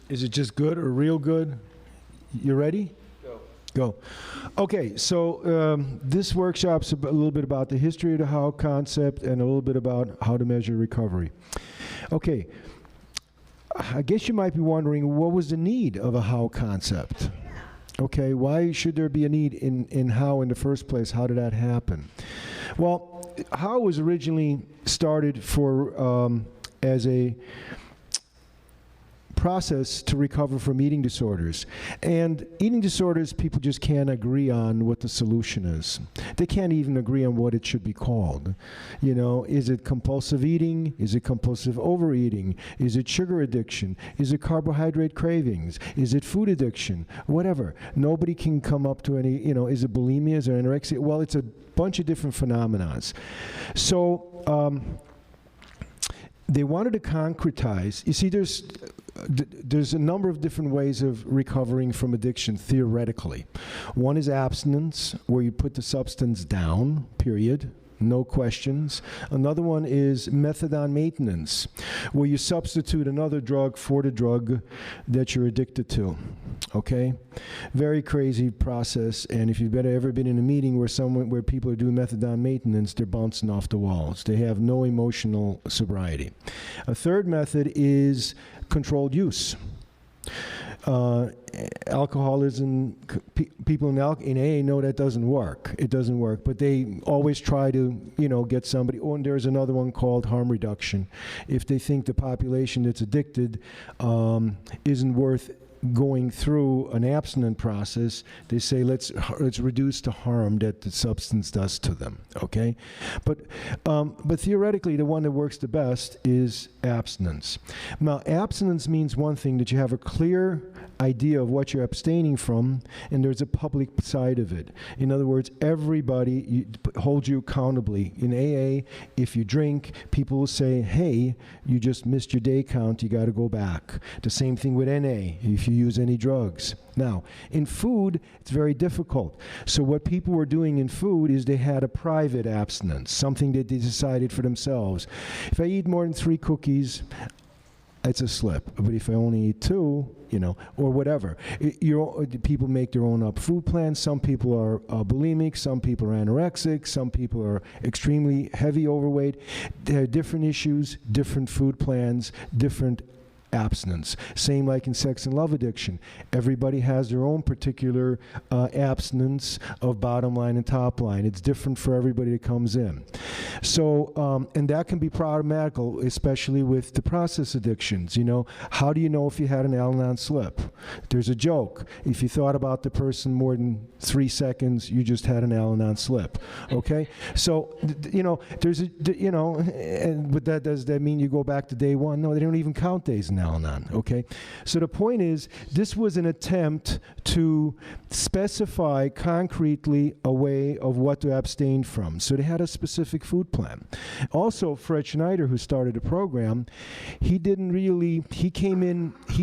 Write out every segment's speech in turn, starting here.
Is it just good or real good? You ready? Go. Okay, so this workshop's a little bit about the history of the how concept and a little bit about how to measure recovery. Okay, I guess you might be wondering, what was the need of a how concept? Okay, why should there be a need in how in the first place? How did that happen? Well, how was originally started for as a process to recover from eating disorders. And eating disorders, people just can't agree on what the solution is. They can't even agree on what it should be called. You know, is it compulsive eating? Is it compulsive overeating? Is it sugar addiction? Is it carbohydrate cravings? Is it food addiction? Whatever. Nobody can come up to any, you know, is it bulimia? Is it anorexia? Well, it's a bunch of different phenomena. So, they wanted to concretize. You see, there's a number of different ways of recovering from addiction, theoretically. One is abstinence, where you put the substance down, period, no questions. Another one is methadone maintenance, where you substitute another drug for the drug that you're addicted to. Okay? Very crazy process, and if you've ever been in a meeting where people are doing methadone maintenance, they're bouncing off the walls. They have no emotional sobriety. A third method is controlled use. Alcoholism, people in AA know that doesn't work. It doesn't work, but they always try to, you know, get somebody. Oh, and there's another one called harm reduction. If they think the population that's addicted isn't worth going through an abstinent process, they say let's reduce the harm that the substance does to them. Okay, but theoretically, the one that works the best is abstinence. Now, abstinence means one thing, that you have a clear idea of what you're abstaining from, and there's a public side of it. In other words, everybody holds you accountably. In AA, if you drink, people will say, hey, you just missed your day count, you got to go back. The same thing with NA, if you use any drugs. Now, in food, it's very difficult. So what people were doing in food is they had a private abstinence, something that they decided for themselves. If I eat more than 3 cookies, it's a slip. But if I only eat 2, you know, or whatever. People make their own up food plans. Some people are bulimic, some people are anorexic, some people are extremely heavy overweight. There are different issues, different food plans, different abstinence. Same like in sex and love addiction. Everybody has their own particular abstinence of bottom line and top line. It's different for everybody that comes in. So, and that can be problematical, especially with the process addictions. You know, how do you know if you had an Al-Anon slip? There's a joke. If you thought about the person more than 3 seconds, you just had an Al-Anon slip. Okay? So, you know, there's a, you know, but does that mean you go back to day one? No, they don't even count days now. Al-Anon, okay? So the point is, this was an attempt to specify concretely a way of what to abstain from. So they had a specific food plan. Also, Fred Schneider, who started the program, he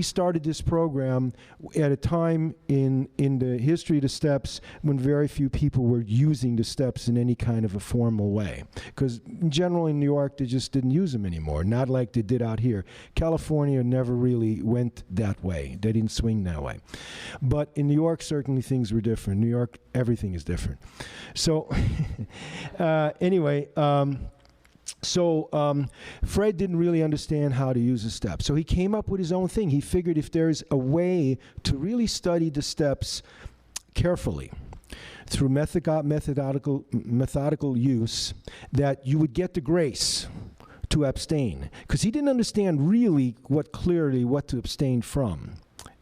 started this program at a time in the history of the steps when very few people were using the steps in any kind of a formal way. Because in general in New York, they just didn't use them anymore, not like they did out here. California never really went that way. They didn't swing that way. But in New York, certainly things were different. New York, everything is different. So anyway, Fred didn't really understand how to use the steps. So he came up with his own thing. He figured if there's a way to really study the steps carefully, through methodical use, that you would get the grace to abstain, because he didn't understand really what to abstain from.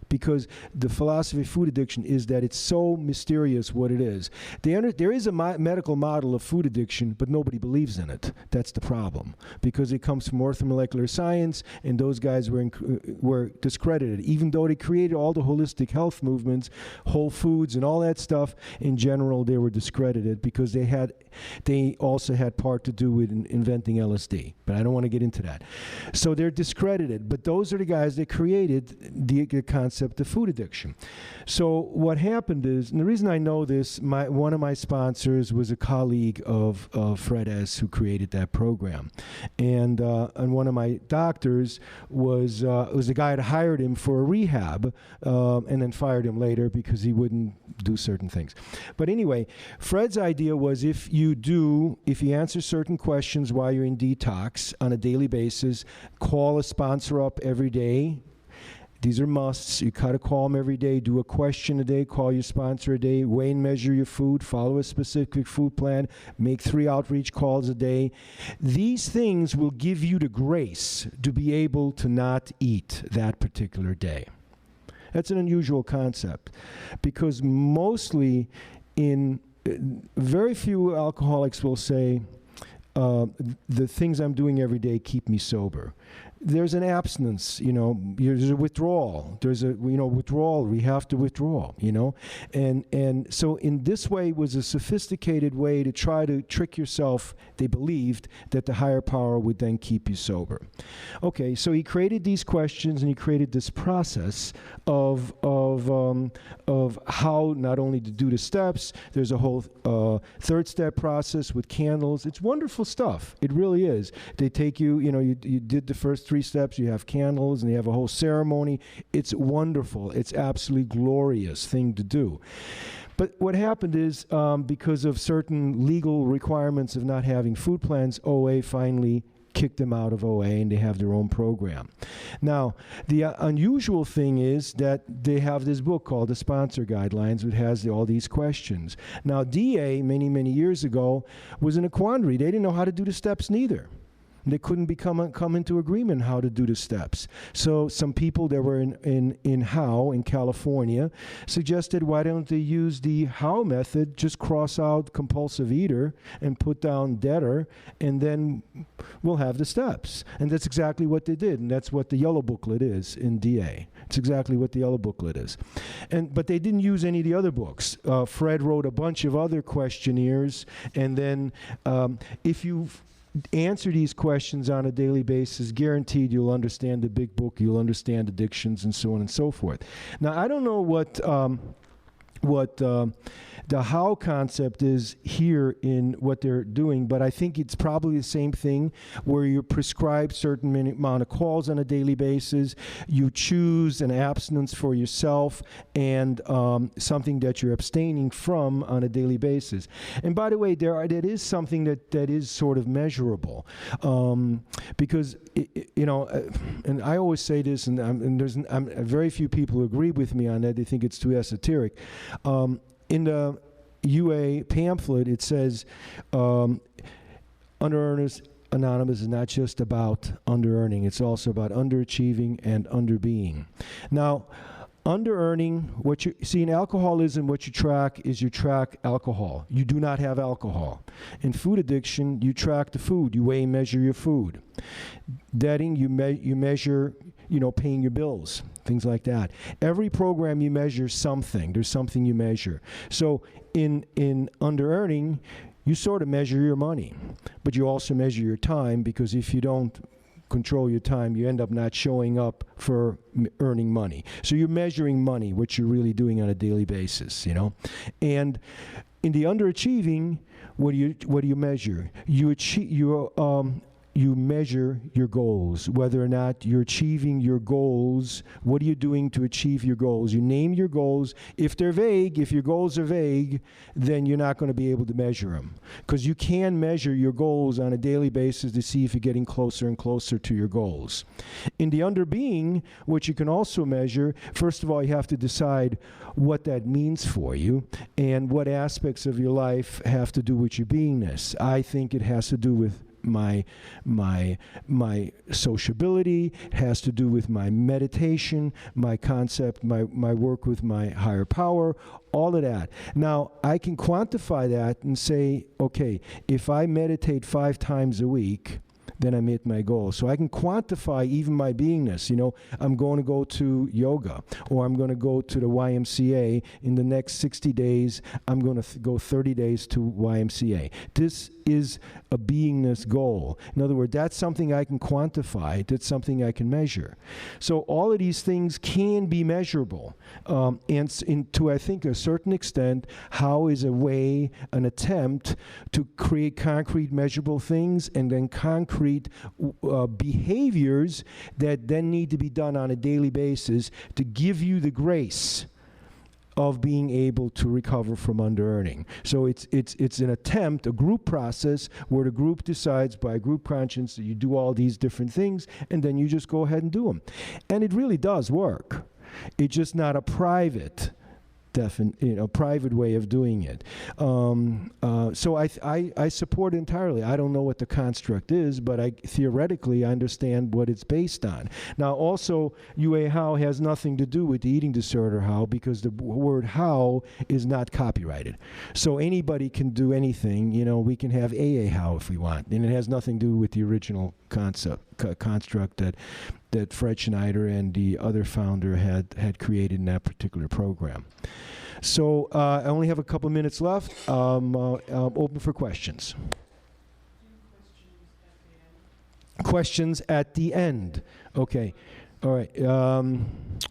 Because the philosophy of food addiction is that it's so mysterious what it is. There is a medical model of food addiction, but nobody believes in it. That's the problem. Because it comes from orthomolecular science, and those guys were discredited. Even though they created all the holistic health movements, Whole Foods and all that stuff, in general they were discredited because they also had part to do with inventing LSD. But I don't want to get into that. So they're discredited. But those are the guys that created the concept concept of food addiction. So what happened is, and the reason I know this, one of my sponsors was a colleague of VERDES who created that program, and one of my doctors was the guy that hired him for a rehab, and then fired him later because he wouldn't do certain things. But anyway, Fred's idea was if you answer certain questions while you're in detox on a daily basis, call a sponsor up every day. These are musts. You gotta call them every day. Do a question a day. Call your sponsor a day. Weigh and measure your food. Follow a specific food plan. Make 3 outreach calls a day. These things will give you the grace to be able to not eat that particular day. That's an unusual concept, because mostly very few alcoholics will say, the things I'm doing every day keep me sober. There's an abstinence, there's a withdrawal. There's a, withdrawal, we have to withdraw, And so in this way was a sophisticated way to try to trick yourself. They believed that the higher power would then keep you sober. Okay, so he created these questions and he created this process of how not only to do the steps, there's a whole 3rd step process with candles. It's wonderful stuff. It really is. They take you, you did the first 3 steps, you have candles, and you have a whole ceremony. It's wonderful. It's absolutely glorious thing to do. But what happened is, because of certain legal requirements of not having food plans, OA finally kicked them out of OA, and they have their own program. Now, the unusual thing is that they have this book called the Sponsor Guidelines, which has all these questions. Now, DA, many, many years ago, was in a quandary. They didn't know how to do the steps neither. They couldn't come into agreement how to do the steps. So some people that were in Howe in California suggested, why don't they use the Howe method, just cross out compulsive eater and put down debtor, and then we'll have the steps. And that's exactly what they did, and that's what the yellow booklet is in DA. It's exactly what the yellow booklet is. But they didn't use any of the other books. Fred wrote a bunch of other questionnaires, and then if you answer these questions on a daily basis, guaranteed you'll understand the big book, you'll understand addictions, and so on and so forth. Now, I don't know what the how concept is here in what they're doing, but I think it's probably the same thing where you prescribe certain amount of calls on a daily basis, you choose an abstinence for yourself, and something that you're abstaining from on a daily basis. And by the way, that is something that is sort of measurable, because and I always say this, and there's very few people who agree with me on that. They think it's too esoteric. In the UA pamphlet, it says, Underearners Anonymous is not just about under-earning. It's also about underachieving and under-being. Now, under-earning, what you see in alcoholism, what you track is you track alcohol. You do not have alcohol. In food addiction, you track the food. You weigh and measure your food. Debting, you measure, paying your bills, things like that. Every program you measure something. There's something you measure. So in under-earning, you sort of measure your money, but you also measure your time, because if you don't control your time, you end up not showing up for earning money. So you're measuring money, what you're really doing on a daily basis, And in the underachieving, what do you measure? You measure your goals, whether or not you're achieving your goals. What are you doing to achieve your goals? You name your goals. If they're vague, if your goals are vague, then you're not going to be able to measure them, because you can measure your goals on a daily basis to see if you're getting closer and closer to your goals. In the underbeing, what you can also measure, first of all, you have to decide what that means for you and what aspects of your life have to do with your beingness. I think it has to do with my sociability, has to do with my meditation, my concept, my work with my higher power, all of that. Now, I can quantify that and say, okay, if I meditate 5 times a week, then I met my goal. So I can quantify even my beingness. You know, I'm going to go to yoga, or I'm going to go to the YMCA. In the next 60 days, I'm going to go 30 days to YMCA. This is a beingness goal. In other words, that's something I can quantify. That's something I can measure. So all of these things can be measurable. And to, I think, a certain extent, how is a way, an attempt to create concrete measurable things and then concrete behaviors that then need to be done on a daily basis to give you the grace of being able to recover from under-earning. So it's an attempt, a group process, where the group decides by group conscience that you do all these different things, and then you just go ahead and do them. And it really does work. It's just not a private private way of doing it. So I support entirely. I don't know what the construct is, but theoretically I understand what it's based on. Now also, UA how has nothing to do with the eating disorder how, because the word how is not copyrighted. So anybody can do anything. You know, we can have AA how if we want, and it has nothing to do with the original construct that Fred Schneider and the other founder had created in that particular program. So I only have a couple minutes left. Open for questions. Questions at the end. Okay. All right.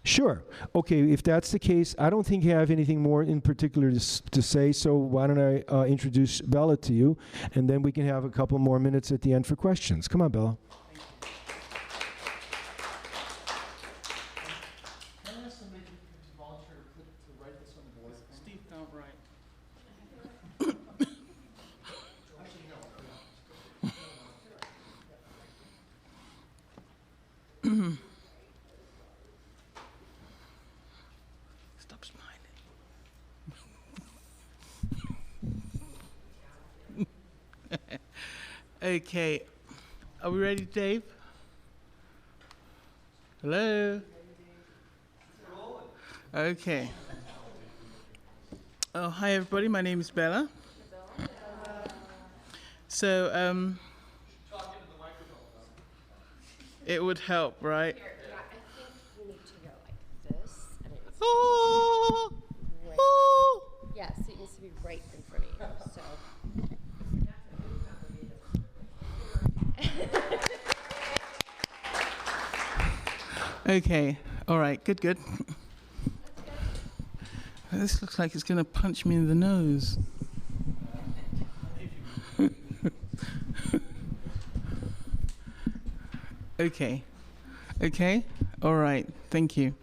Sure. Okay, if that's the case, I don't think you have anything more in particular to say, so why don't I introduce Bella to you, and then we can have a couple more minutes at the end for questions. Come on, Bella. Stop smiling. Okay. Are we ready, Dave? Hello? Okay. Oh, hi, everybody. My name is Bella. So, it would help, right? Yeah, I think you need to go like this, and it needs Oh, right. oh. Yeah, so it needs to be right in front of you. So. Okay. All right. Good, good. This looks like it's going to punch me in the nose. Okay. Okay. All right. Thank you.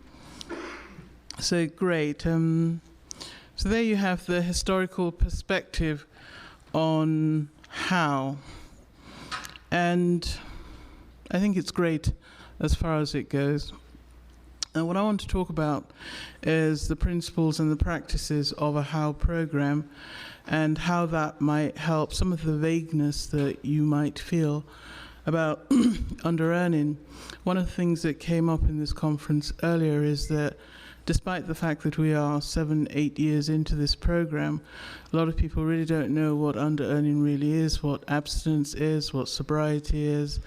So great. So there you have the historical perspective on how. And I think it's great as far as it goes. And what I want to talk about is the principles and the practices of a how program and how that might help some of the vagueness that you might feel about under-earning. One of the things that came up in this conference earlier is that despite the fact that we are 7-8 years into this program, a lot of people really don't know what under-earning really is, what abstinence is, what sobriety is.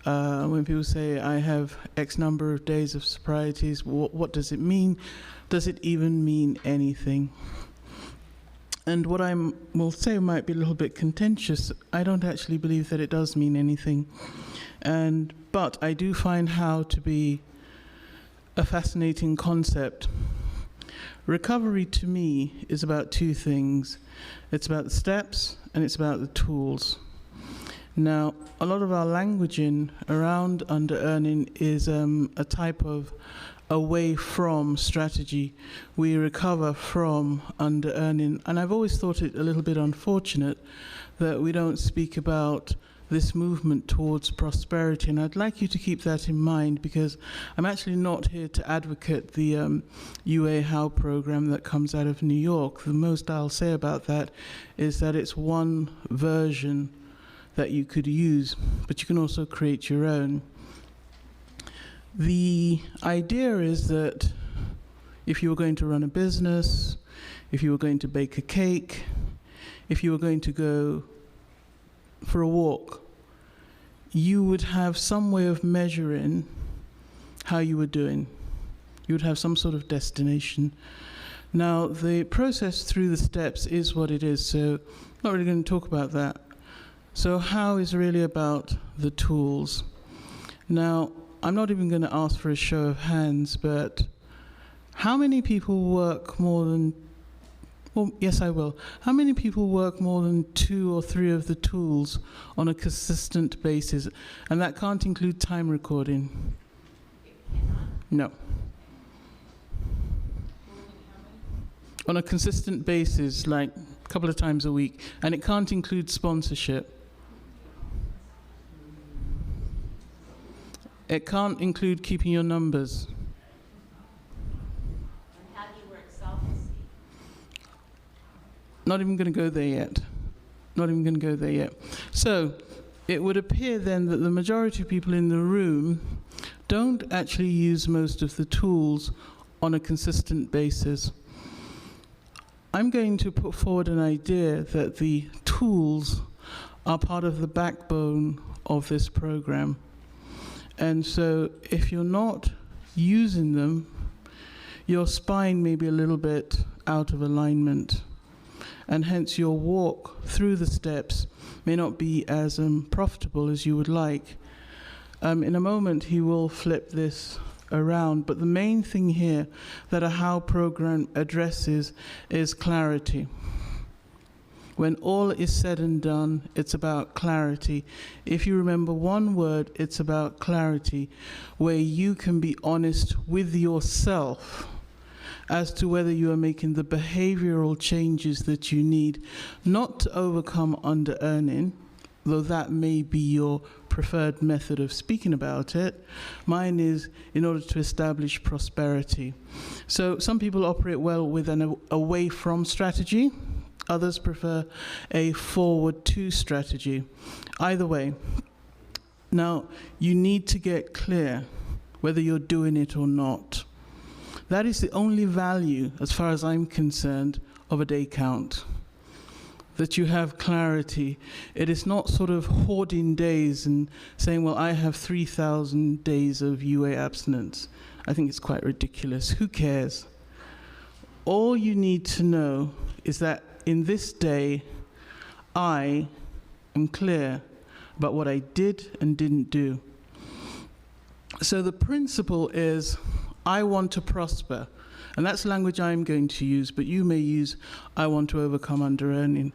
When people say, I have X number of days of sobrieties, what does it mean? Does it even mean anything? And what I will say might be a little bit contentious. I don't actually believe that it does mean anything. But I do find how to be a fascinating concept. Recovery to me is about two things. It's about the steps and it's about the tools. Now, a lot of our languaging around under-earning is a type of away from strategy. We recover from under-earning. And I've always thought it a little bit unfortunate that we don't speak about this movement towards prosperity. And I'd like you to keep that in mind, because I'm actually not here to advocate the UA How program that comes out of New York. The most I'll say about that is that it's one version that you could use, but you can also create your own. The idea is that if you were going to run a business, if you were going to bake a cake, if you were going to go for a walk, you would have some way of measuring how you were doing. You would have some sort of destination. Now, the process through the steps is what it is, so I'm not really going to talk about that. So how is really about the tools. Now, I'm not even going to ask for a show of hands, but how many people work more than, well, yes, I will. How many people work more than 2 or 3 of the tools on a consistent basis? And that can't include time recording. No. On a consistent basis, like a couple of times a week. And it can't include sponsorship. It can't include keeping your numbers. And how do you work self-esteem? Not even going to go there yet. Not even going to go there yet. So it would appear then that the majority of people in the room don't actually use most of the tools on a consistent basis. I'm going to put forward an idea that the tools are part of the backbone of this program. And so if you're not using them, your spine may be a little bit out of alignment. And hence your walk through the steps may not be as profitable as you would like. In a moment, he will flip this around, but the main thing here that a HOW program addresses is clarity. When all is said and done, it's about clarity. If you remember one word, it's about clarity, where you can be honest with yourself as to whether you are making the behavioral changes that you need, not to overcome under-earning, though that may be your preferred method of speaking about it. Mine is in order to establish prosperity. So some people operate well with an away from strategy. Others prefer a forward to strategy. Either way. Now, you need to get clear whether you're doing it or not. That is the only value, as far as I'm concerned, of a day count. That you have clarity. It is not sort of hoarding days and saying, well, I have 3,000 days of UA abstinence. I think it's quite ridiculous. Who cares? All you need to know is that in this day, I am clear about what I did and didn't do. So the principle is, I want to prosper. And that's language I'm going to use, but you may use, I want to overcome under-earning.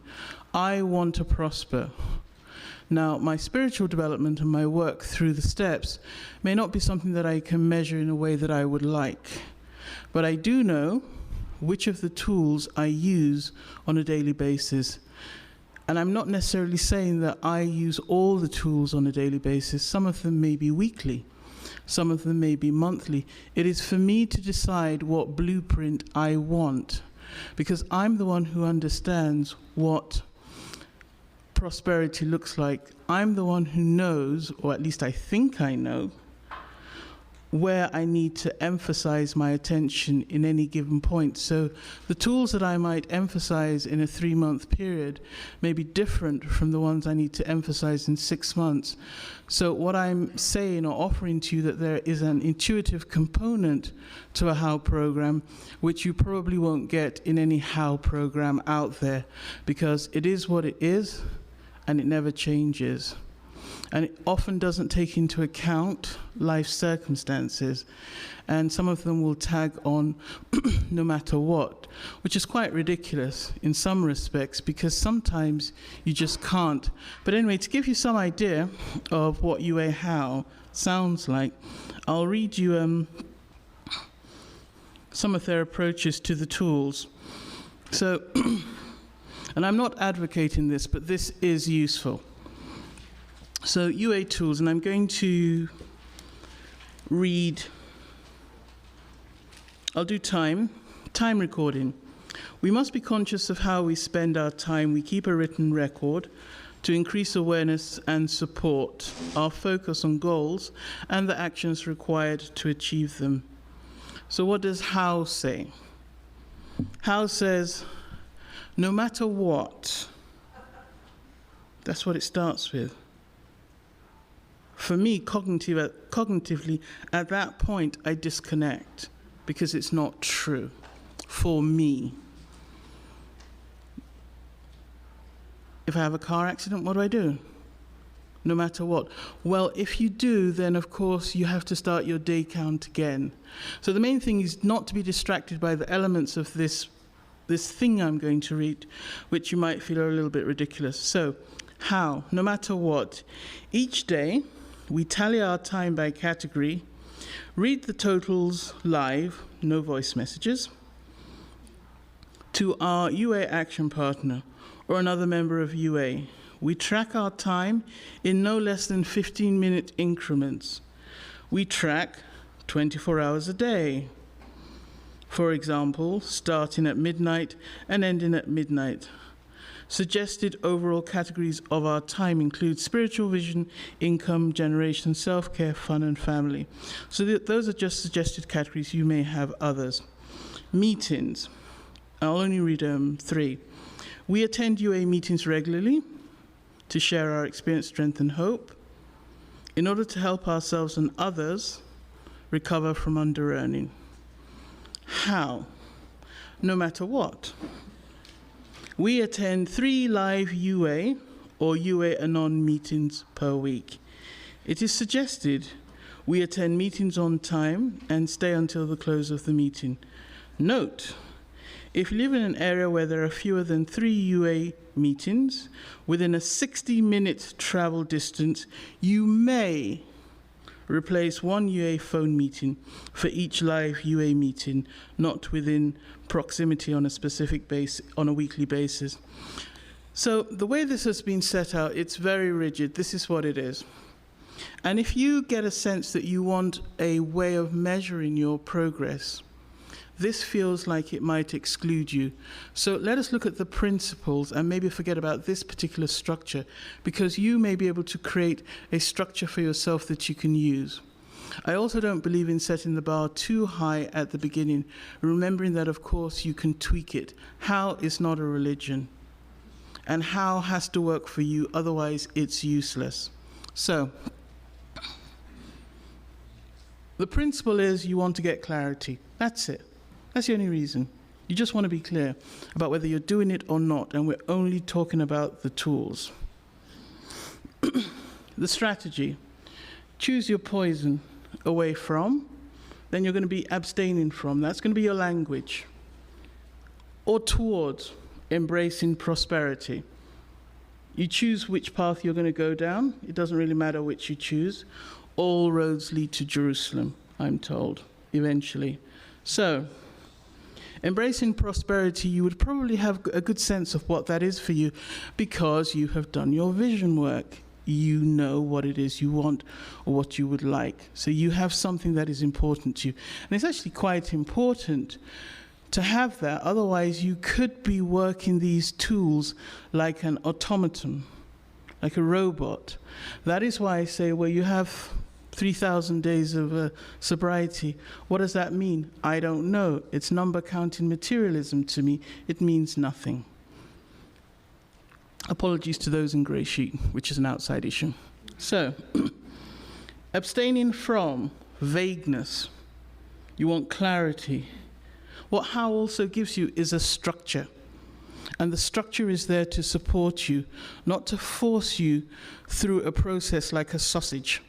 I want to prosper. Now, my spiritual development and my work through the steps may not be something that I can measure in a way that I would like. But I do know which of the tools I use on a daily basis. And I'm not necessarily saying that I use all the tools on a daily basis. Some of them may be weekly. Some of them may be monthly. It is for me to decide what blueprint I want, because I'm the one who understands what prosperity looks like. I'm the one who knows, or at least I think I know, where I need to emphasize my attention in any given point. So the tools that I might emphasize in a 3-month period may be different from the ones I need to emphasize in 6 months. So what I'm saying or offering to you, that there is an intuitive component to a HOW program, which you probably won't get in any HOW program out there, because it is what it is and it never changes. And it often doesn't take into account life circumstances. And some of them will tag on no matter what, which is quite ridiculous in some respects, because sometimes you just can't. But anyway, to give you some idea of what UA HOW sounds like, I'll read you some of their approaches to the tools. So, and I'm not advocating this, but this is useful. So UA tools, and I'm going to read, I'll do time recording. We must be conscious of how we spend our time. We keep a written record to increase awareness and support our focus on goals and the actions required to achieve them. So what does HOW say? HOW says, no matter what, that's what it starts with. for me, cognitively, at that point, I disconnect because it's not true for me. If I have a car accident, what do? No matter what. Well, if you do, then of course you have to start your day count again. So the main thing is not to be distracted by the elements of this thing I'm going to read, which you might feel are a little bit ridiculous. So, how? No matter what. Each day, we tally our time by category, read the totals live, no voice messages, to our UA action partner or another member of UA. We track our time in no less than 15-minute increments. We track 24 hours a day. For example, starting at midnight and ending at midnight. Suggested overall categories of our time include spiritual vision, income generation, self-care, fun, and family. So those are just suggested categories. You may have others. Meetings. I'll only read 3. We attend UA meetings regularly to share our experience, strength, and hope in order to help ourselves and others recover from under-earning. How? No matter what. We attend 3 live UA or UA Anon meetings per week. It is suggested we attend meetings on time and stay until the close of the meeting. Note, if you live in an area where there are fewer than 3 UA meetings within a 60-minute travel distance, you may replace 1 UA phone meeting for each live UA meeting, not within proximity on a specific base, on a weekly basis. So the way this has been set out, it's very rigid. This is what it is. And if you get a sense that you want a way of measuring your progress, this feels like it might exclude you. So let us look at the principles and maybe forget about this particular structure, because you may be able to create a structure for yourself that you can use. I also don't believe in setting the bar too high at the beginning, remembering that, of course, you can tweak it. How is not a religion, and how has to work for you, otherwise it's useless. So, the principle is you want to get clarity. That's it. That's the only reason. You just want to be clear about whether you're doing it or not, and we're only talking about the tools. The strategy. Choose your poison away from, then you're going to be abstaining from. That's going to be your language. Or towards embracing prosperity. You choose which path you're going to go down. It doesn't really matter which you choose. All roads lead to Jerusalem, I'm told, eventually. So, embracing prosperity, you would probably have a good sense of what that is for you because you have done your vision work. You know what it is you want or what you would like. So you have something that is important to you. And it's actually quite important to have that. Otherwise, you could be working these tools like an automaton, like a robot. That is why I say, well, you have 3,000 days of sobriety. What does that mean? I don't know. It's number counting materialism to me. It means nothing. Apologies to those in grey sheet, which is an outside issue. So, abstaining from vagueness. You want clarity. What how also gives you is a structure. And the structure is there to support you, not to force you through a process like a sausage.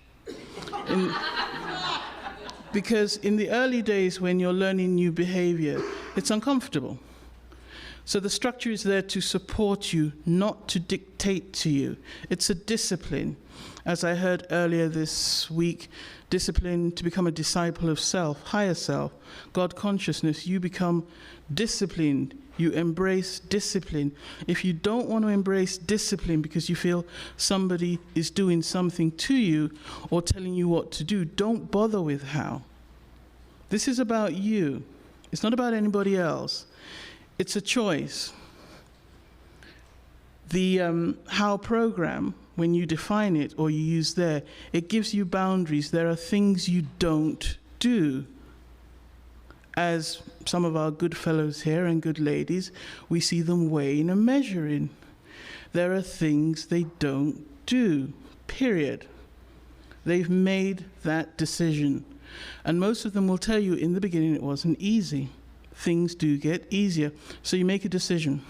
Because in the early days when you're learning new behavior, it's uncomfortable. So the structure is there to support you, not to dictate to you. It's a discipline. As I heard earlier this week, discipline to become a disciple of self, higher self, God consciousness. You become disciplined. You embrace discipline. If you don't want to embrace discipline because you feel somebody is doing something to you or telling you what to do, don't bother with how. This is about you. It's not about anybody else. It's a choice. The how program, when you define it or you use there, it gives you boundaries. There are things you don't do. As some of our good fellows here and good ladies, we see them weighing and measuring. There are things they don't do, period. They've made that decision. And most of them will tell you in the beginning it wasn't easy. Things do get easier. So you make a decision.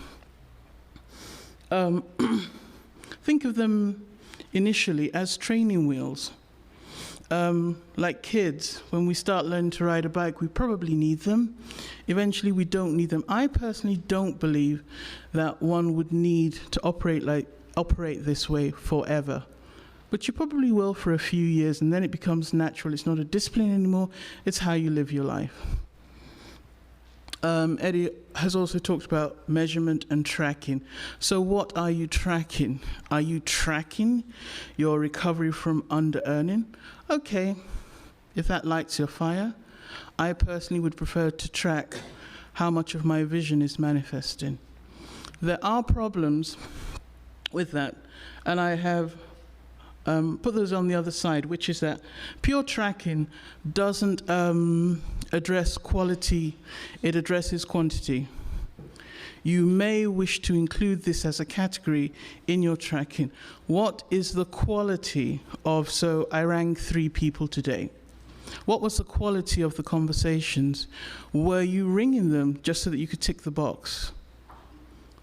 Think of them initially as training wheels. Like kids, when we start learning to ride a bike, we probably need them. Eventually, we don't need them. I personally don't believe that one would need to operate this way forever. But you probably will for a few years, and then it becomes natural. It's not a discipline anymore. It's how you live your life. Eddie has also talked about measurement and tracking. So what are you tracking? Are you tracking your recovery from under-earning? Okay, if that lights your fire. I personally would prefer to track how much of my vision is manifesting. There are problems with that, and I have put those on the other side, which is that pure tracking doesn't address quality, it addresses quantity. You may wish to include this as a category in your tracking. What is the quality of, so I rang 3 people today. What was the quality of the conversations? Were you ringing them just so that you could tick the box?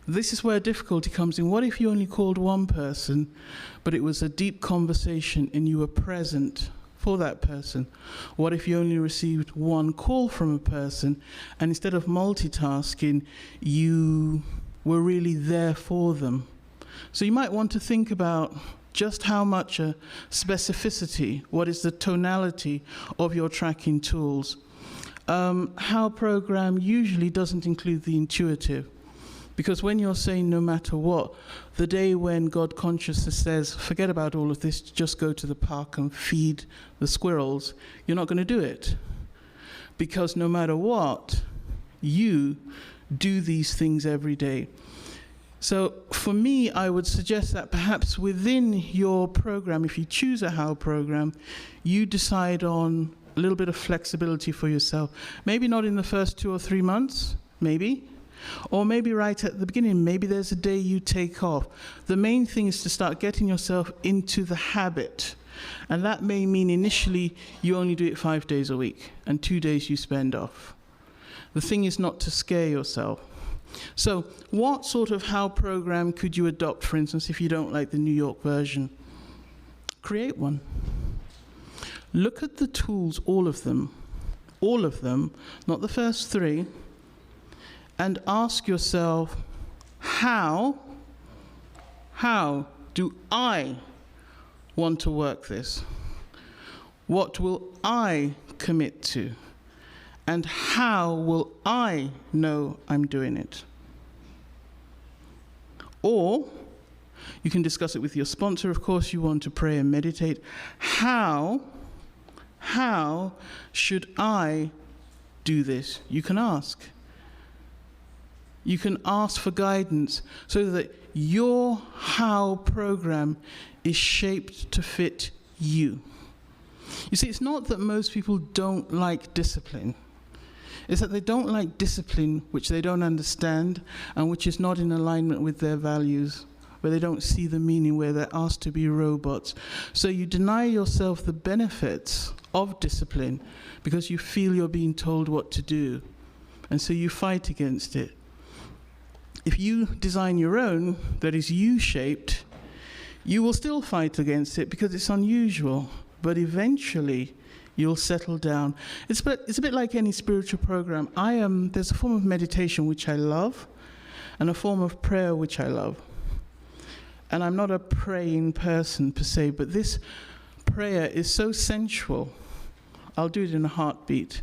This is where difficulty comes in. What if you only called one person, but it was a deep conversation and you were present for that person? What if you only received one call from a person, and instead of multitasking, you were really there for them? So you might want to think about just how much specificity, what is the tonality of your tracking tools. How program usually doesn't include the intuitive. Because when you're saying no matter what, the day when God consciousness says, forget about all of this, just go to the park and feed the squirrels, you're not going to do it. Because no matter what, you do these things every day. So for me, I would suggest that perhaps within your program, if you choose a how program, you decide on a little bit of flexibility for yourself. Maybe not in the first 2 or 3 months, maybe. Or maybe right at the beginning, maybe there's a day you take off. The main thing is to start getting yourself into the habit. And that may mean initially you only do it 5 days a week and 2 days you spend off. The thing is not to scare yourself. So what sort of how program could you adopt, for instance, if you don't like the New York version? Create one. Look at the tools, all of them, not the first 3, and ask yourself, how do I want to work this? What will I commit to? And how will I know I'm doing it? Or you can discuss it with your sponsor, of course. You want to pray and meditate. How should I do this? You can ask. You can ask for guidance so that your how program is shaped to fit you. You see, it's not that most people don't like discipline. It's that they don't like discipline which they don't understand and which is not in alignment with their values, where they don't see the meaning, where they're asked to be robots. So you deny yourself the benefits of discipline because you feel you're being told what to do. And so you fight against it. If you design your own that is U-shaped, you will still fight against it because it's unusual. But eventually, you'll settle down. It's a bit like any spiritual program. There's a form of meditation which I love, and a form of prayer which I love. And I'm not a praying person per se, but this prayer is so sensual. I'll do it in a heartbeat.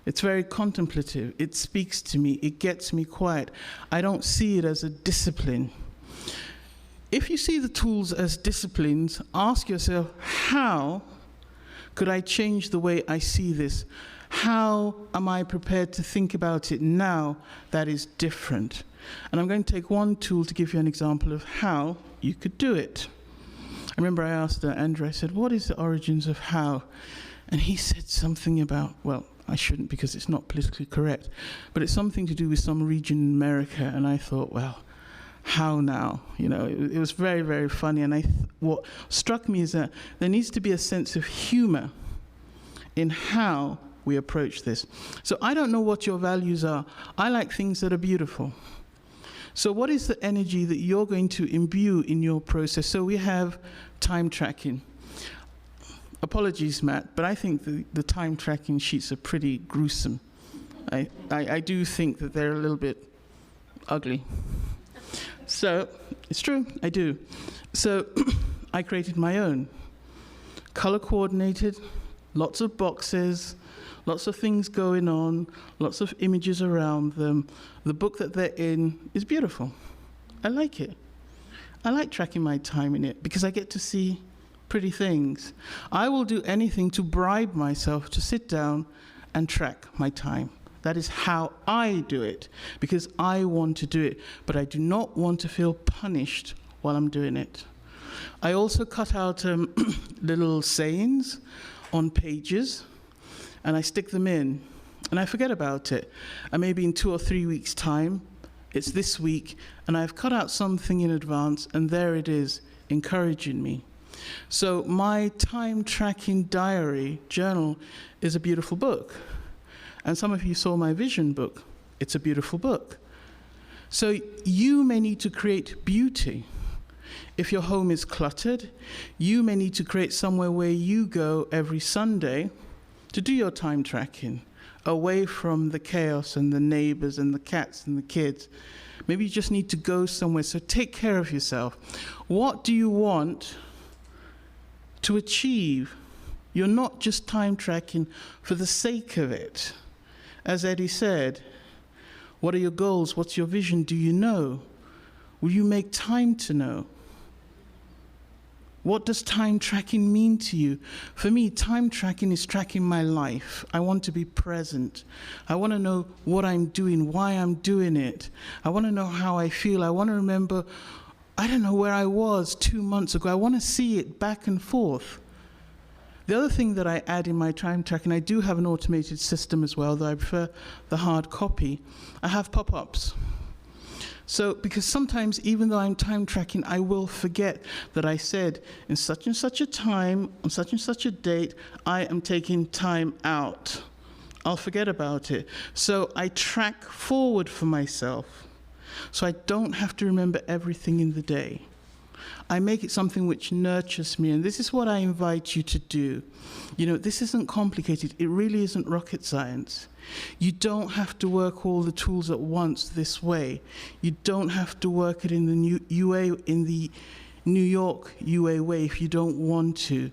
It's very contemplative. It speaks to me. It gets me quiet. I don't see it as a discipline. If you see the tools as disciplines, ask yourself, how could I change the way I see this? How am I prepared to think about it now that is different? And I'm going to take one tool to give you an example of how you could do it. I remember I asked Andrew, I said, what is the origins of how? And he said something about, well, I shouldn't because it's not politically correct, but it's something to do with some region in America. And I thought, well, how now? You know, it was very, very funny. And what struck me is that there needs to be a sense of humor in how we approach this. So I don't know what your values are. I like things that are beautiful. So what is the energy that you're going to imbue in your process? So we have time tracking. Apologies, Matt, but I think the time tracking sheets are pretty gruesome. I do think that they're a little bit ugly. So, it's true, I do. So, I created my own. Color coordinated, lots of boxes, lots of things going on, lots of images around them. The book that they're in is beautiful. I like it. I like tracking my time in it because I get to see pretty things. I will do anything to bribe myself to sit down and track my time. That is how I do it, because I want to do it, but I do not want to feel punished while I'm doing it. I also cut out little sayings on pages, and I stick them in, and I forget about it. And maybe in 2 or 3 weeks' time, it's this week, and I've cut out something in advance, and there it is, encouraging me. So my time tracking diary journal is a beautiful book. And some of you saw my vision book. It's a beautiful book. So you may need to create beauty. If your home is cluttered, you may need to create somewhere where you go every Sunday to do your time tracking, away from the chaos and the neighbors and the cats and the kids. Maybe you just need to go somewhere. So take care of yourself. What do you want to achieve? You're not just time tracking for the sake of it. As Eddie said, what are your goals? What's your vision? Do you know? Will you make time to know? What does time tracking mean to you? For me, time tracking is tracking my life. I want to be present. I want to know what I'm doing, why I'm doing it. I want to know how I feel. I want to remember, I don't know where I was 2 months ago. I want to see it back and forth. The other thing that I add in my time tracking, I do have an automated system as well, though I prefer the hard copy. I have pop-ups. So, because sometimes, even though I'm time tracking, I will forget that I said, in such and such a time, on such and such a date, I am taking time out. I'll forget about it. So I track forward for myself, so I don't have to remember everything in the day. I make it something which nurtures me, and this is what I invite you to do. You know, this isn't complicated. It really isn't rocket science. You don't have to work all the tools at once this way. You don't have to work it in the New York UA way if you don't want to.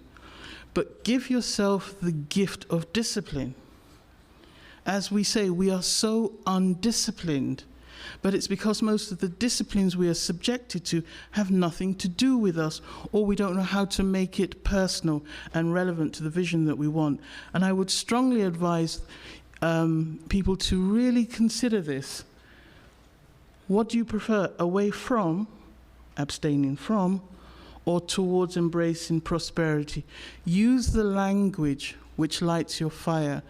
But give yourself the gift of discipline. As we say, we are so undisciplined. But it's because most of the disciplines we are subjected to have nothing to do with us, or we don't know how to make it personal and relevant to the vision that we want. And I would strongly advise people to really consider this. What do you prefer, away from, abstaining from, or towards embracing prosperity? Use the language which lights your fire,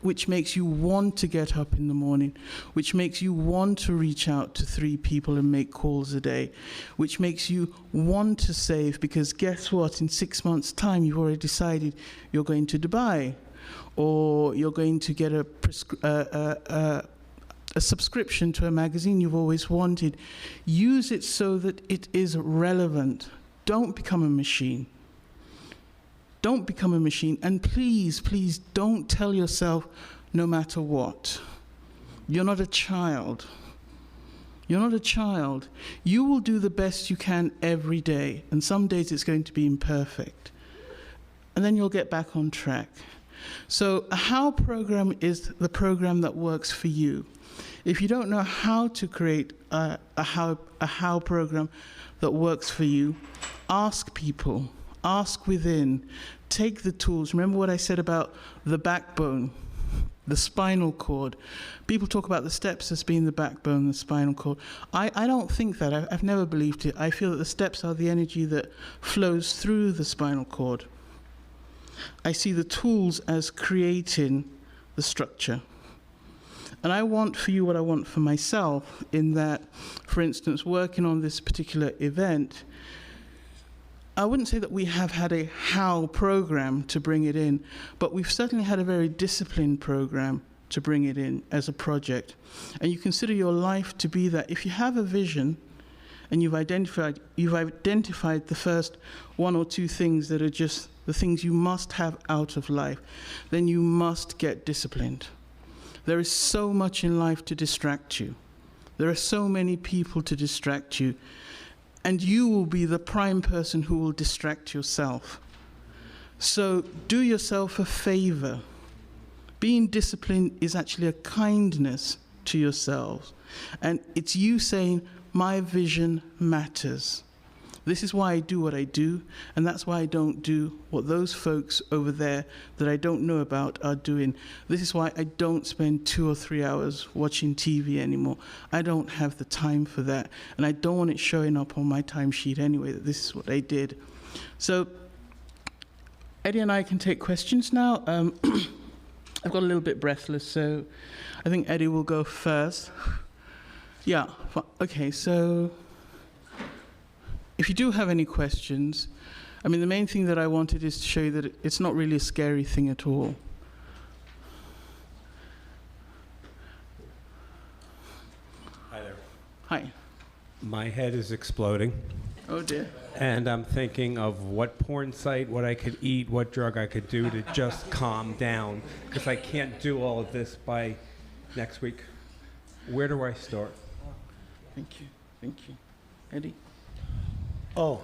which makes you want to get up in the morning, which makes you want to reach out to 3 people and make calls a day, which makes you want to save, because guess what? In 6 months' time, you've already decided you're going to Dubai, or you're going to get a subscription to a magazine you've always wanted. Use it so that it is relevant. Don't become a machine. Don't become a machine. And please, please don't tell yourself no matter what. You're not a child. You're not a child. You will do the best you can every day. And some days it's going to be imperfect. And then you'll get back on track. So a how program is the program that works for you. If you don't know how to create a how program that works for you, ask people. Ask within. Take the tools. Remember what I said about the backbone, the spinal cord. People talk about the steps as being the backbone, the spinal cord. I don't think that. I've never believed it. I feel that the steps are the energy that flows through the spinal cord. I see the tools as creating the structure. And I want for you what I want for myself, in that, for instance, working on this particular event, I wouldn't say that we have had a how program to bring it in, but we've certainly had a very disciplined program to bring it in as a project. And you consider your life to be that. If you have a vision and you've identified the first one or two things that are just the things you must have out of life, then you must get disciplined. There is so much in life to distract you. There are so many people to distract you. And you will be the prime person who will distract yourself. So do yourself a favor. Being disciplined is actually a kindness to yourselves. And it's you saying, my vision matters. This is why I do what I do, and that's why I don't do what those folks over there that I don't know about are doing. This is why I don't spend 2 or 3 hours watching TV anymore. I don't have the time for that, and I don't want it showing up on my timesheet anyway, that this is what I did. So Eddie and I can take questions now. I've got a little bit breathless, so I think Eddie will go first. Yeah, okay, so if you do have any questions, I mean, the main thing that I wanted is to show you that it's not really a scary thing at all. Hi there. Hi. My head is exploding, Oh dear. and I'm thinking of what porn site, what I could eat, what drug I could do to just calm down, because I can't do all of this by next week. Where do I start? Thank you. Thank you. Eddie? Oh,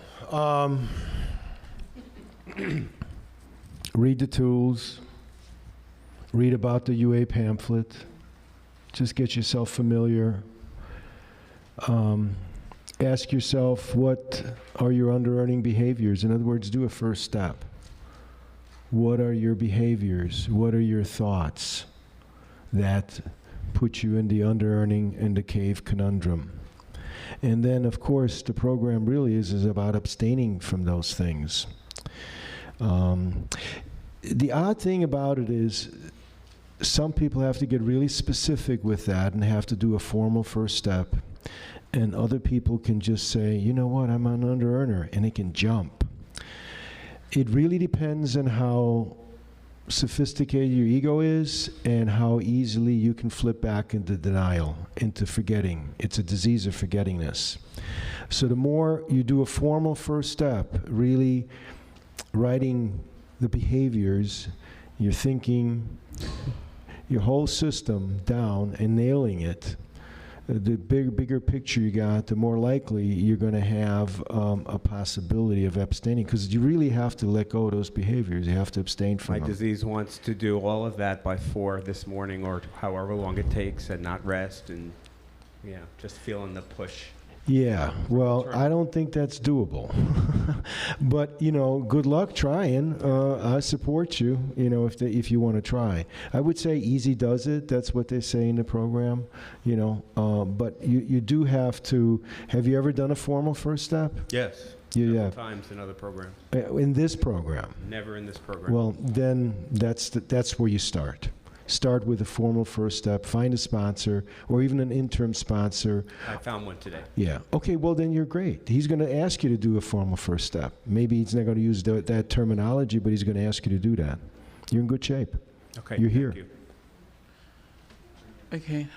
read the tools, read about the UA pamphlet, just get yourself familiar. Ask yourself, what are your under-earning behaviors? In other words, do a first step. What are your behaviors? What are your thoughts that put you in the under-earning and the cave conundrum? And then, of course, the program really is about abstaining from those things. The odd thing about it is some people have to get really specific with that and have to do a formal first step. And other people can just say, you know what, I'm an under-earner, and it can jump. It really depends on how sophisticated your ego is and how easily you can flip back into denial, into forgetting. It's a disease of forgettingness. So the more you do a formal first step, really writing the behaviors, your thinking, your whole system down and nailing it, the bigger picture you got, the more likely you're going to have a possibility of abstaining, because you really have to let go of those behaviors. You have to abstain from them. My disease wants to do all of that by 4 this morning, or however long it takes, and not rest, and yeah, just feeling the push. Yeah, well, I don't think that's doable. But, you know, good luck trying. I support you, you know, if you want to try. I would say easy does it. That's what they say in the program, you know. But you do have to. Have you ever done a formal first step? Yes. Yeah. Times in other programs. In this program? Never in this program. Well, then that's where you start. Start with a formal first step, find a sponsor, or even an interim sponsor. I found one today. Yeah. Okay, well, then you're great. He's going to ask you to do a formal first step. Maybe he's not going to use that terminology, but he's going to ask you to do that. You're in good shape. Okay. You're here. Thank you. Okay.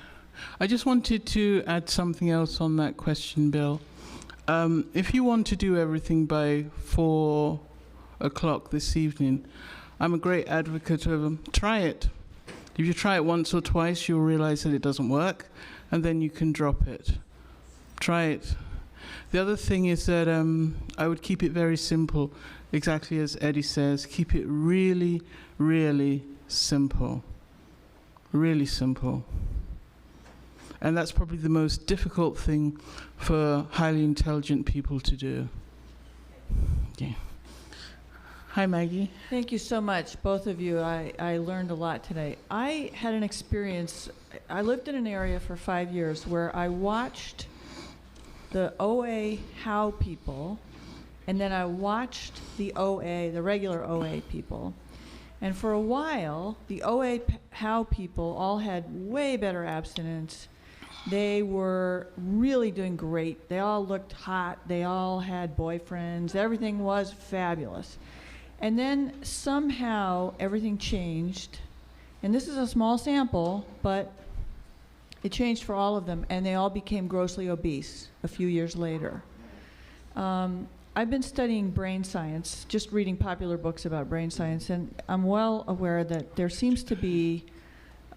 I just wanted to add something else on that question, Bill. If you want to do everything by 4 o'clock this evening, I'm a great advocate of them. Try it. If you try it once or twice, you'll realize that it doesn't work, and then you can drop it. Try it. The other thing is that I would keep it very simple, exactly as Eddie says. Keep it really, really simple. Really simple. And that's probably the most difficult thing for highly intelligent people to do. Yeah. Hi, Maggie. Thank you so much, both of you. I learned a lot today. I had an experience. I lived in an area for 5 years where I watched the OA how people, and then I watched the OA, the regular OA people. And for a while, the OA HOW people all had way better abstinence. They were really doing great. They all looked hot. They all had boyfriends. Everything was fabulous. And then somehow everything changed. And this is a small sample, but it changed for all of them, and they all became grossly obese a few years later. I've been studying brain science, just reading popular books about brain science, and I'm well aware that there seems to be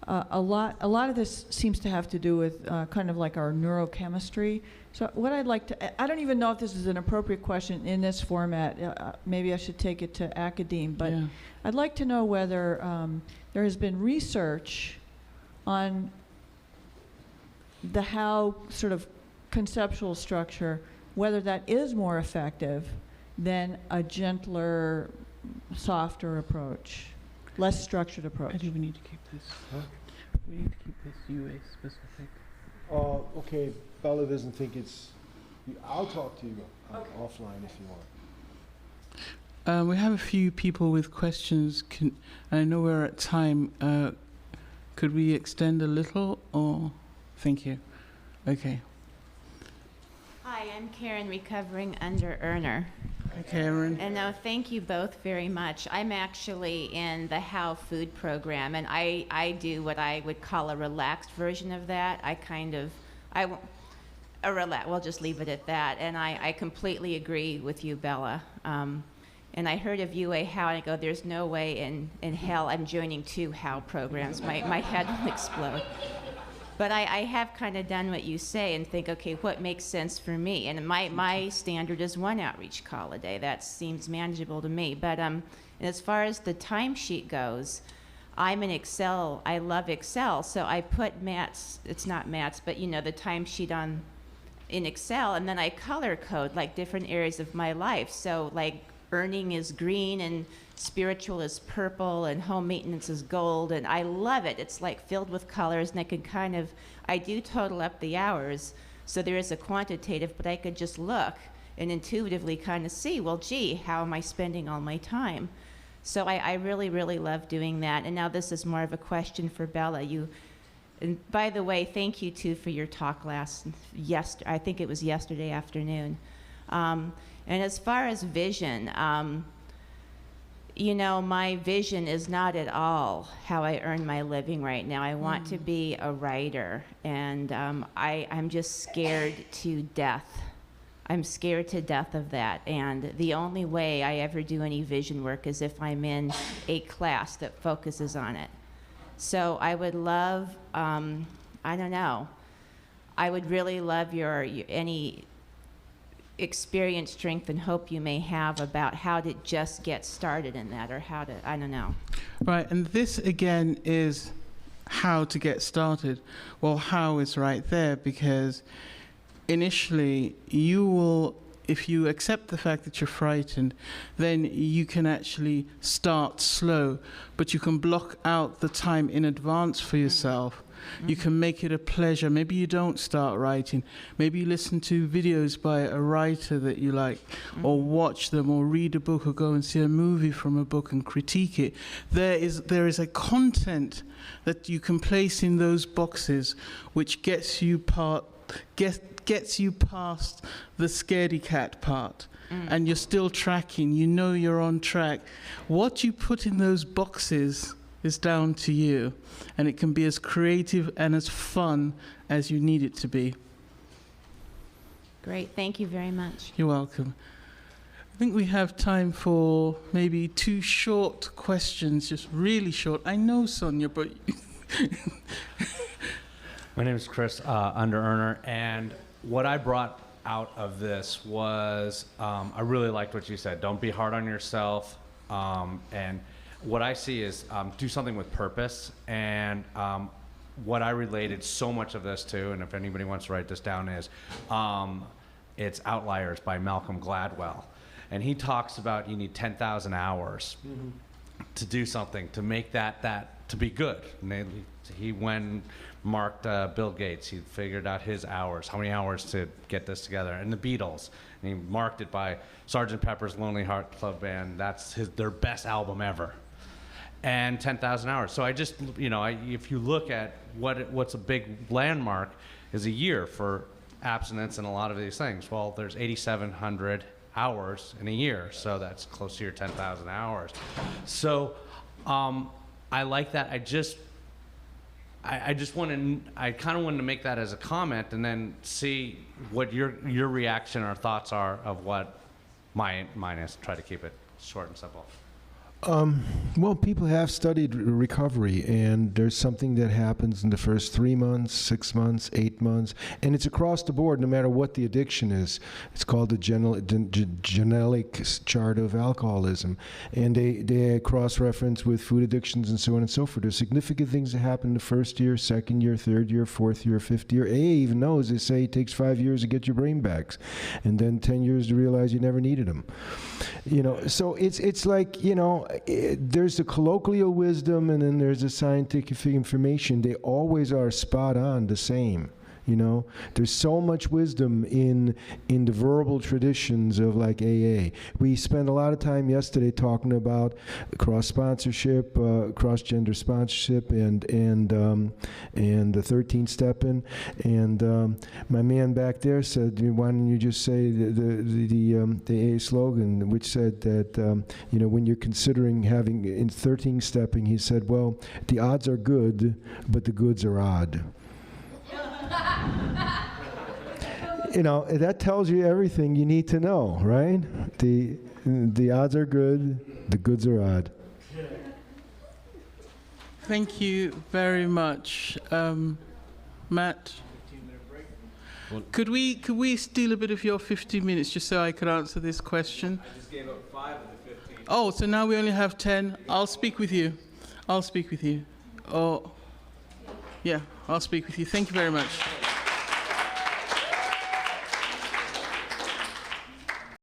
a lot of this seems to have to do with kind of like our neurochemistry. So what I'd like to, I don't even know if this is an appropriate question in this format. Maybe I should take it to academe, but Yeah. I'd like to know whether there has been research on the how sort of conceptual structure, whether that is more effective than a gentler, softer approach, less structured approach. I think we need to keep this. Huh? We need to keep this UA specific. Okay, Bella doesn't think it's, I'll talk to you offline if you want. We have a few people with questions. I know we're at time. Could we extend a little, or? Thank you. Okay. Hi, I'm Karen, recovering under-earner. Hi, Karen. And no, thank you both very much. I'm actually in the How Food program, and I do what I would call a relaxed version of that. We'll just leave it at that. And I completely agree with you, Bella. And I heard of UA How, and I go, there's no way in hell I'm joining 2 How programs. My head will explode. But I have kind of done what you say and think, okay, what makes sense for me? And my standard is 1 outreach call a day. That seems manageable to me. But as far as the timesheet goes, I'm in Excel. I love Excel. So I put Matt's, it's not Matt's, but the timesheet in Excel, and then I color code like different areas of my life. So like earning is green, and spiritual is purple, and home maintenance is gold, and I love it. It's like filled with colors, and I can I do total up the hours, so there is a quantitative, but I could just look and intuitively kind of see, well, gee, how am I spending all my time? So I really, really love doing that. And now this is more of a question for Bella. And by the way, thank you too for your talk I think it was yesterday afternoon. And as far as vision, my vision is not at all how I earn my living right now. I want to be a writer, and I'm just scared to death. I'm scared to death of that, and the only way I ever do any vision work is if I'm in a class that focuses on it. So I would love, I don't know, I would really love any experience, strength, and hope you may have about how to just get started in that, or how to, I don't know. Right, and this again is how to get started. Well, how is right there, because initially you will, if you accept the fact that you're frightened, then you can actually start slow, but you can block out the time in advance for yourself. You can make it a pleasure. Maybe you don't start writing. Maybe you listen to videos by a writer that you like, or watch them, or read a book, or go and see a movie from a book and critique it. There is a content that you can place in those boxes which gets you past the scaredy cat part. And you're still tracking. You're on track. What you put in those boxes is down to you, and it can be as creative and as fun as you need it to be. Great, thank you very much. You're welcome. I think we have time for maybe 2 short questions, just really short. I know, Sonia, but... My name is Chris, Underearner, and what I brought out of this was I really liked what you said. Don't be hard on yourself, and what I see is do something with purpose, and what I related so much of this to, and if anybody wants to write this down, is it's Outliers by Malcolm Gladwell. And he talks about you need 10,000 hours to do something, to make that to be good. And he went marked Bill Gates. He figured out his hours, how many hours to get this together. And the Beatles, and he marked it by Sgt. Pepper's Lonely Heart Club Band. That's their best album ever. and 10,000 hours. So I just, if you look at what's a big landmark is a year for abstinence and a lot of these things. Well, there's 8,700 hours in a year, so that's close to your 10,000 hours. So I like that. I kind of wanted to make that as a comment and then see what your reaction or thoughts are of what mine is. Try to keep it short and simple. Well, people have studied recovery, and there's something that happens in the first 3 months, 6 months, 8 months, and it's across the board no matter what the addiction is. It's called the genetic chart of alcoholism, and they cross-reference with food addictions and so on and so forth. There's significant things that happen in the first year, second year, third year, fourth year, fifth year. AA even knows, they say it takes 5 years to get your brain back, and then 10 years to realize you never needed them. So it's like, there's the colloquial wisdom and then there's the scientific information. They always are spot on the same. There's so much wisdom in the verbal traditions of like AA. We spent a lot of time yesterday talking about cross-sponsorship, cross-gender sponsorship, and the 13-stepping. And my man back there said, "Why don't you just say the AA slogan, which said that when you're considering having in 13-stepping, he said, well, the odds are good, but the goods are odd." That tells you everything you need to know, right? The odds are good, the goods are odd. Thank you very much, Matt. Could we steal a bit of your 15 minutes just so I could answer this question? I just gave up 5 of the 15. Oh, so now we only have 10. I'll speak with you. Oh, yeah, I'll speak with you. Thank you very much.